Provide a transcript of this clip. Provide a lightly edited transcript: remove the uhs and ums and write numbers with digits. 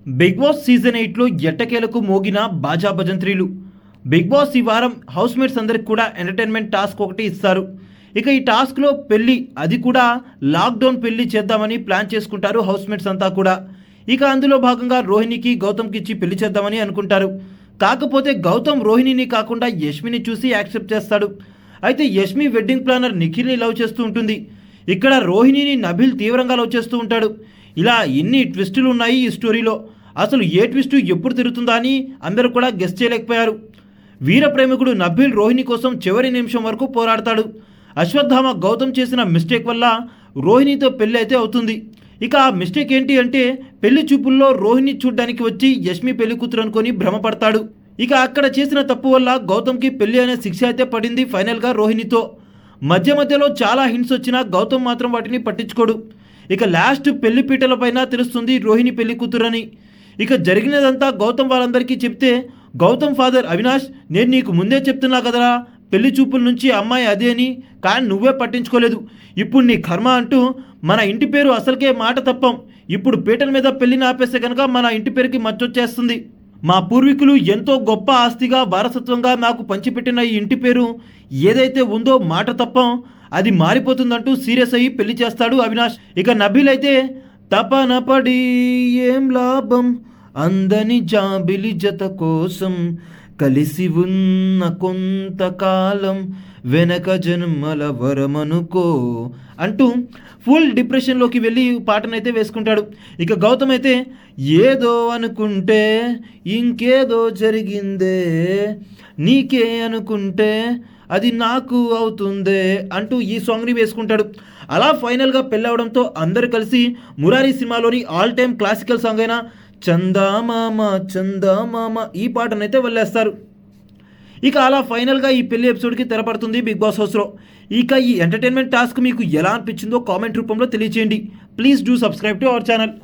Big boss season 8లో ఎట్టకేలకు మోగిన బాజా భజంత్రీలు. Big boss ఈ వారం హౌస్ మేట్స్ అందరికి కూడా ఎంటర్టైన్మెంట్ టాస్క్ ఒకటి ఇస్తారు. ఇక ఈ టాస్క్లో పెళ్ళి, అది కూడా లాక్డౌన్ పెళ్లి చేద్దామని ప్లాన్ చేసుకుంటారు హౌస్ మేట్స్ అంతా కూడా. ఇక అందులో భాగంగా రోహిణికి గౌతమ్కి ఇచ్చి పెళ్లి చేద్దామని అనుకుంటారు. కాకపోతే గౌతమ్ రోహిణిని కాకుండా యష్మిని చూసి యాక్సెప్ట్ చేస్తాడు. అయితే యష్మి వెడ్డింగ్ ప్లానర్ నిఖిల్ని లవ్ చేస్తూ ఉంటుంది. ఇక్కడ రోహిణిని నబిల్ తీవ్రంగా లవ్ చేస్తూ ఉంటాడు. ఇలా ఎన్ని ట్విస్టులు ఉన్నాయి ఈ స్టోరీలో. అసలు ఏ ట్విస్టు ఎప్పుడు తిరుగుతుందా అని అందరూ కూడా గెస్ చేయలేకపోయారు. వీర ప్రేమికుడు నబిల్ రోహిణి కోసం చివరి నిమిషం వరకు పోరాడతాడు. అశ్వత్థామ గౌతమ్ చేసిన మిస్టేక్ వల్ల రోహిణితో పెళ్ళి అయితే అవుతుంది. ఇక ఆ మిస్టేక్ ఏంటి అంటే, పెళ్లి చూపుల్లో రోహిణి చూడ్డానికి వచ్చి యష్మి పెళ్లి కూతురు అనుకొని భ్రమపడతాడు. ఇక అక్కడ చేసిన తప్పు వల్ల గౌతమ్కి పెళ్లి అనే శిక్ష అయితే పడింది ఫైనల్గా రోహిణితో. మధ్యలో చాలా హింట్స్ వచ్చినా గౌతమ్ మాత్రం వాటిని పట్టించుకోడు. ఇక లాస్ట్ పెళ్లి పీటల పైన తెలుస్తుంది రోహిణి పెళ్లి కూతురని. ఇక జరిగినదంతా గౌతమ్ వాళ్ళందరికీ చెప్తే, గౌతమ్ ఫాదర్ అవినాష్, నేను నీకు ముందే చెప్తున్నా కదరా పెళ్లి చూపుల నుంచి అమ్మాయి అదే అని, కానీ నువ్వే పట్టించుకోలేదు. ఇప్పుడు నీ కర్మ అంటూ మన ఇంటి పేరు అసలుకే మాట తప్పం. ఇప్పుడు పీటల మీద పెళ్లిని ఆపేస్తే కనుక మన ఇంటి పేరుకి మచ్చొచ్చేస్తుంది. మా పూర్వీకులు ఎంతో గొప్ప ఆస్తిగా వారసత్వంగా నాకు పంచిపెట్టిన ఈ ఇంటి పేరు ఏదైతే ఉందో మాట తప్పం, అది మారిపోతుందంటూ సీరియస్ అయ్యి పెళ్లి చేస్తాడు అవినాష్. ఇక నబీల్ అయితే, తపన పడి ఏం లాభం, అందని జాబిలి జత కోసం కలిసి ఉన్న కొంతకాలం వెనక జన్మల వరమనుకో అంటూ ఫుల్ డిప్రెషన్లోకి వెళ్ళి పాటనైతే వేసుకుంటాడు. ఇక గౌతమ్ అయితే, ఏదో అనుకుంటే ఇంకేదో జరిగిందే, నీకే అనుకుంటే అది నాకు అవుతుందే అంటూ ఈ సాంగ్ని వేసుకుంటాడు. అలా ఫైనల్గా పెళ్ళవడంతో అందరూ కలిసి మురారి సినిమాలోని ఆల్ టైమ్ క్లాసికల్ సాంగ్ అయిన చందామామ చందామామ ఈ పాటనైతే వదిలేస్తారు. ఇక అలా ఫైనల్గా ఈ పెళ్లి ఎపిసోడ్కి తెరపడుతుంది బిగ్ బాస్ హౌస్లో. ఇక ఈ ఎంటర్టైన్మెంట్ టాస్క్ మీకు ఎలా అనిపించిందో కామెంట్ రూపంలో తెలియజేయండి. Please do subscribe to our channel.